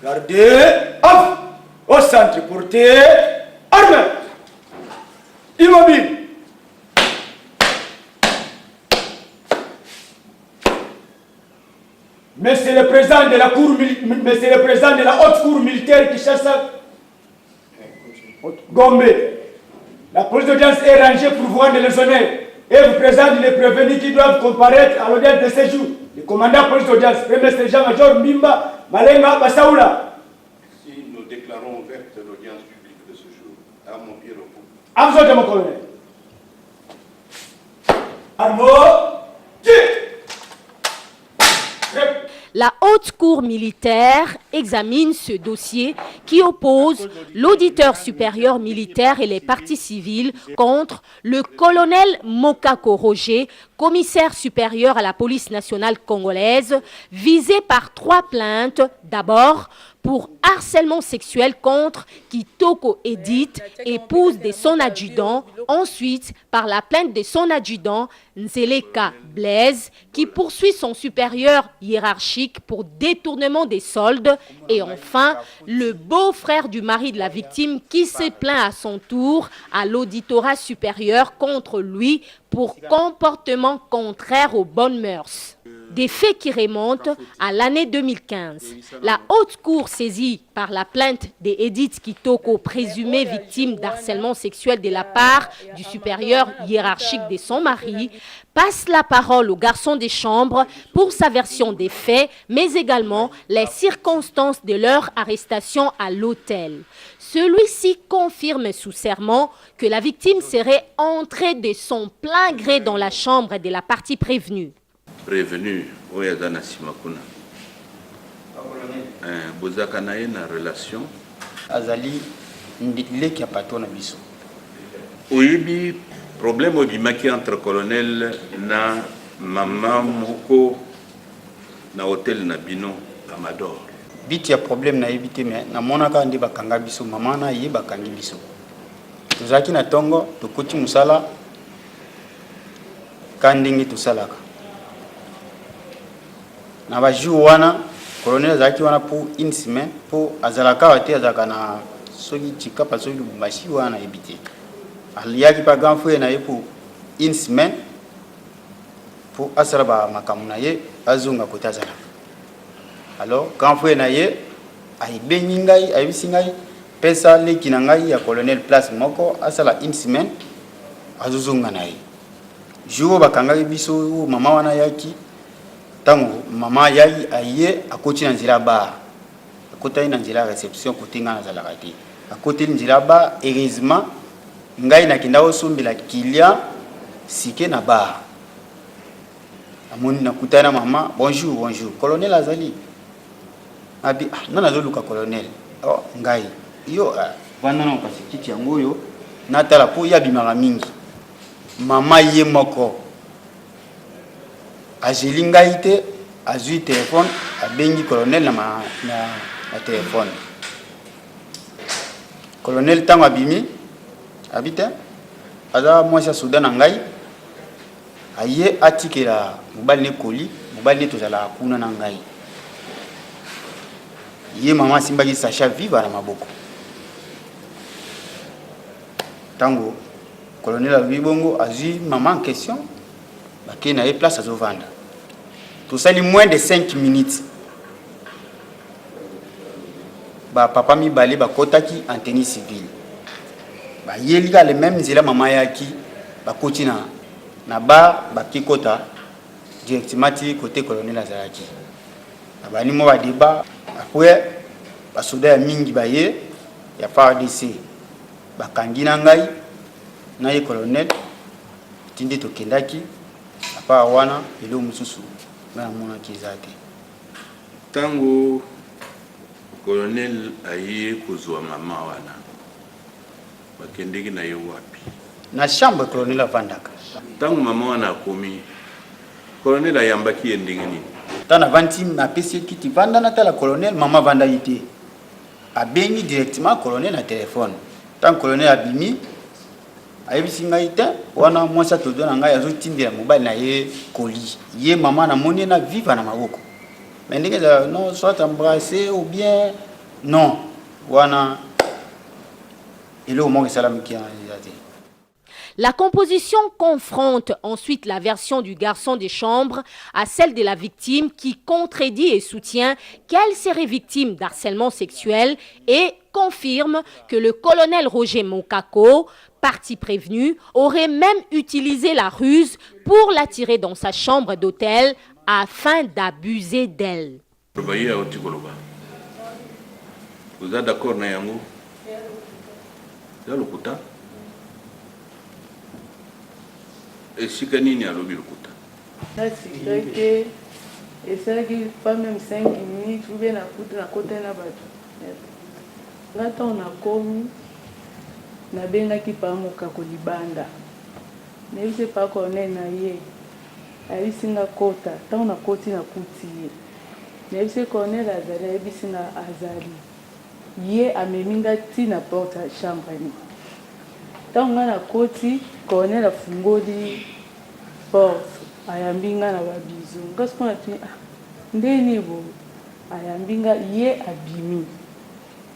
Gardez, off, au centre, portée, armée, immobile. Monsieur le président de la cour, monsieur le président de la haute cour militaire qui cherche ça. Gombe. La police d'audience est rangée pour voir les lésonnaires et vous présente les prévenus qui doivent comparaître à l'audience de séjour. Le commandant police d'audience, premier sergent-major Mimba Malenga Bassaoula. Si nous déclarons ouverte l'audience publique de ce jour, à mon pied repos. Absolument, mon colonel. Armo, La haute cour militaire examine ce dossier qui oppose l'auditeur supérieur militaire et les parties civiles contre le colonel Mokako Roger, commissaire supérieur à la police nationale congolaise, visé par 3 plaintes. D'abord, pour harcèlement sexuel contre Kitoko Edith, épouse de son adjudant. Ensuite, par la plainte de son adjudant, Nzeleka Blaise, qui poursuit son supérieur hiérarchique pour détournement des soldes. Et enfin, le beau-frère du mari de la victime qui se plaint à son tour à l'auditorat supérieur contre lui pour comportement contraire aux bonnes mœurs. Des faits qui remontent à l'année 2015. La haute cour saisie par la plainte d'Edith Kitoko, présumée victime d'harcèlement sexuel de la part du supérieur hiérarchique de son mari, passe la parole au garçon des chambres pour sa version des faits, mais également les circonstances de leur arrestation à l'hôtel. Celui-ci confirme sous serment que la victime serait entrée de son plein gré dans la chambre de la partie prévenue. Prévenu, Oyazana Simakuna. Bozaka na ye na relation. Azali ndileki apatona biso. Oyebi problème obimaki entre colonel na maman moko na hôtel na bino Amador. Biti ya problème na yebite me na monaka ndi bakanga biso mama na ye bakangi biso. Tozaki na tongo tokoti musala kandingi tusalaka. Na baju wana colonel zaki wana pour une semaine pour azalaka wate azaka na soki chikapa soki lubashi wana ebité aliyaki pa grand frère na ye pour une semaine pour asaraba makamuna ye azunga kotazala. Alors grand frère na ye aibenyi ngai ayibisi ngai pesa leki na ngai ya colonel place moko asala une semaine azuzunga na ye jour bakanga biso mama wana yaki tango mama yai aye akoti na nzela ba akota na nzela réception kotinga na zala kati akoti nzela ba heureusement ngai na kinda osombela kilia sike na ba amoni na kutana mama bonjour bonjour colonel azali abi nana zoluka colonel oh ngai yo bana na kasi kiti yango yo natala po ya bimaka mingi mama ye moko azeli ngai te azui téléphone abengi colonel na téléphone colonel tango abimi abite aza mwasi soudan na ngai aye atikela mobali ne koli mobali ne tozala kuna na ngai ye mama simbaki sacha viva na maboko tango colonel abibongo azui mama en question baké na place à Zovanda. Tout ça, moins de 5 minutes. Ba papa mi balé ba kotaki en tenue civile. Ba yelika le même zela mama yaki ba kotina na ba kikota directement côté colonel Azaraki. Ba ni mo ba débat après ba soda mingi ba ye ya FARDC. Ba kangina ngai na ye colonel tindi to kendaki apa wana ilo mususu na mona kizate tango colonel aye kozwa mama wana bakendeki na ye wapi na chambre colonel avandaka tango mama wana akomi colonel ayambaki endenge nini tana vanti na pesi kiti vanda na tala colonel mama vanda yite abengi directement colonel na téléphone tant colonel abimi ayebisi ngai te wana mwasi atodo na ngai azotindela mobali na ye koli ye mama na moni na viva na maboko mais ndenge non soit embrasser ou bien Non, wana il est au moins salam qui a dit. La composition confronte ensuite la version du garçon des chambres à celle de la victime qui contredit et soutient qu'elle serait victime d'harcèlement sexuel et confirme que le colonel Roger Mokako, partie prévenue, aurait même utilisé la ruse pour l'attirer dans sa chambre d'hôtel afin d'abuser d'elle. Vous êtes d'accord, Nayango? Et si Kanini a lobby le coup. Et c'est qu'il pas même 5 minutes, ou bien à côté de la bateau. Là, on a commis, na benga ki pa moka kolibanda. Ne sais pas qu'on est naïe. Aïe singa kota, tant on a côté na couti. Ne sais qu'on est la zara, aïe singa azali. Yé a meminga ti na porte chambre ni. Tant on a côté, qu'on est la fungo di porte. Ayambinga na babizu. Qu'est-ce qu'on a dit? Ndeni bo. Ayambinga yé abimi.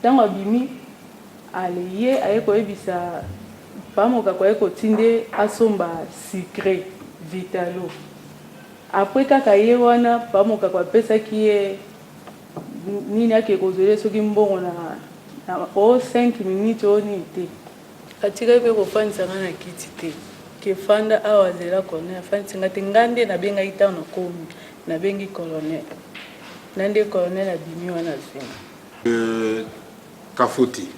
Tant abimi, ale yé aye koyebisa pamoka koye kotinde asomba secret vitalo. Après kaka ye wana pamoka kwa pesa kiye nini ake kozole soki mbongo na 5 minutes oni te. Katika pe kofanisa na kiti te. Kefanda awazela colonel afanisi ngati ngande na benga ita na komi na bengi colonel. Nande colonel abimi wana zina. Kafuti.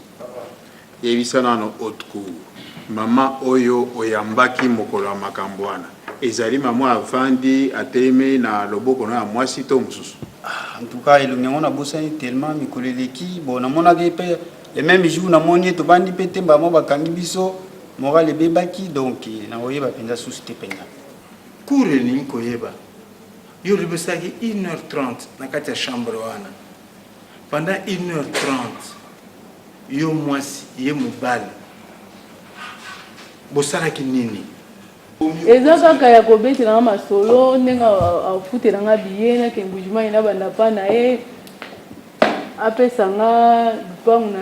Yebisana no haute cour. Mama oyo oyambaki mokolo makambwana. Ezali mama avandi ateme na loboko na mwasi to mususu. En tout cas, il y a tellement mikoleleki bon na mona ke pe le même jour na moni to bandi pete ba mo bakangi biso moral bebaki donc na oyeba penza susite penza. Cour ni koyeba. Yo libesaki 1h30 na kati ya chambre wana. Pendant 1h30 yo mwasi ye mobali. Bosalaki nini? Eza kaka ya kobetela na masolo ndenga afutela nga biye na kembujima ina banda pa na e apesa nga lupangu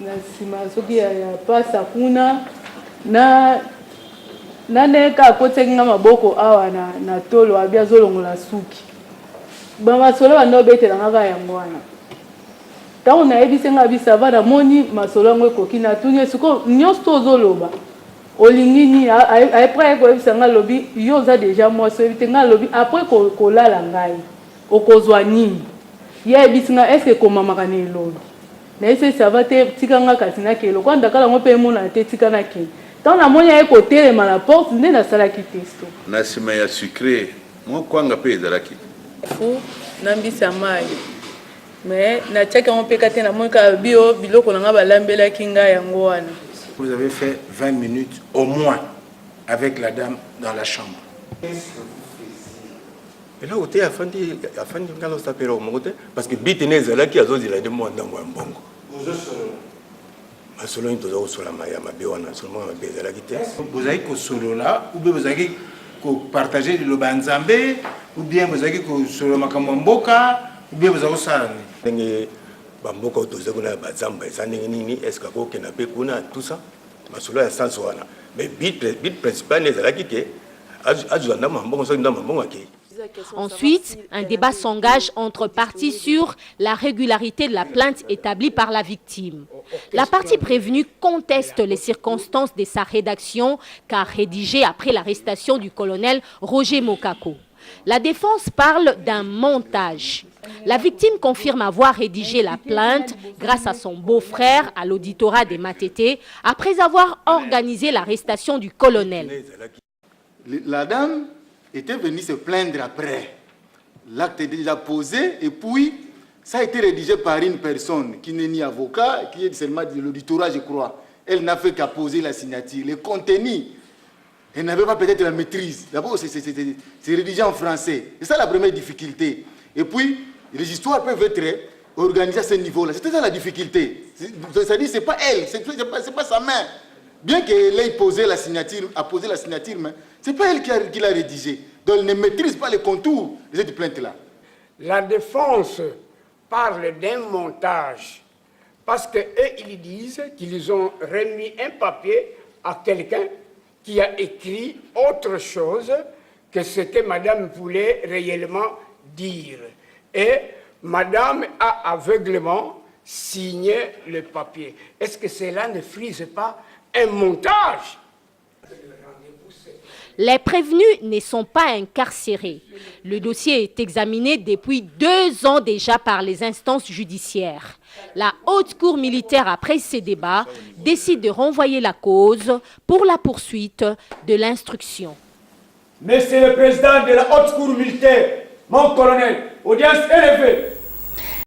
na sima soki ya pasa kuna na neka akoteki nga maboko awa na tolo abi azolongola suki bamasolo banda obetela nga kaka yango wana ntango nayebisi nga bisava namoni masolo yango ekoki natuni esiko nyonso tozoloba olingini après koyebisa nga lobi yo za déjà mwasi oyebite nga lobi après kolala ngai okozwa nini yebisi nga est-ce que komamaka na elolo nayebisi sava te tika nga kasi nakelo kwa ndakala ngo mpe emona te tika nakende ntango namoni aye kotelema na porte nde nasalaki testo na nsima ya sucre mokwanga mpe ezalaki fu nambisa mai mais natiaki yango mpe kate namoni kaka bio biloko na nga balambelaki ngai yango wana. Vous avez fait 20 minutes au moins avec la dame dans la chambre. Et là, il y a parce que Bitene Zalaki a dit qu'il a dit moi dans un bongo. Selon une dose sur la Maya, ma béwana, seulement ma bézalaki. Vous avez que solo là, ou bien vous avez que partager le banzambe, ou bien vous avez que solo makamamboka, ou bien vous avez ça. Bamboka autozakuna bazamba ezandenge nini est-ce que ko na pe kuna tout ça masolo ya sens wana mais bit principal ezalaki ke azuzanda mambongo so ndamba mbongo ke. Ensuite, un débat s'engage entre parties sur la régularité de la plainte établie par la victime. La partie prévenue conteste les circonstances de sa rédaction qu'a rédigée après l'arrestation du colonel Roger Mokako. La défense parle d'un montage. La victime confirme avoir rédigé la plainte grâce à son beau-frère à l'auditorat des Matete après avoir organisé l'arrestation du colonel. La dame était venue se plaindre après. L'acte est déjà posé et puis ça a été rédigé par une personne qui n'est ni avocat, qui est seulement de l'auditorat, je crois. Elle n'a fait qu'à poser la signature. Le contenu, elle n'avait pas peut-être la maîtrise. D'abord, c'est rédigé en français. C'est ça la première difficulté. Et puis, les histoires peuvent être organisées à ce niveau-là. C'était ça la difficulté. C'est-à-dire que ce n'est pas elle, ce n'est pas sa main. Bien qu'elle ait posé la signature, mais ce n'est pas elle qui l'a rédigé. Donc elle ne maîtrise pas les contours de cette plainte-là. La défense parle d'un montage parce qu'eux, ils disent qu'ils ont remis un papier à quelqu'un qui a écrit autre chose que ce que madame voulait réellement dire. Et madame a aveuglément signé le papier. Est-ce que cela ne frise pas un montage? Les prévenus ne sont pas incarcérés. Le dossier est examiné depuis 2 ans déjà par les instances judiciaires. La Haute Cour militaire, après ces débats, décide de renvoyer la cause pour la poursuite de l'instruction. Monsieur le Président de la Haute Cour militaire, mon colonel, audience élevée,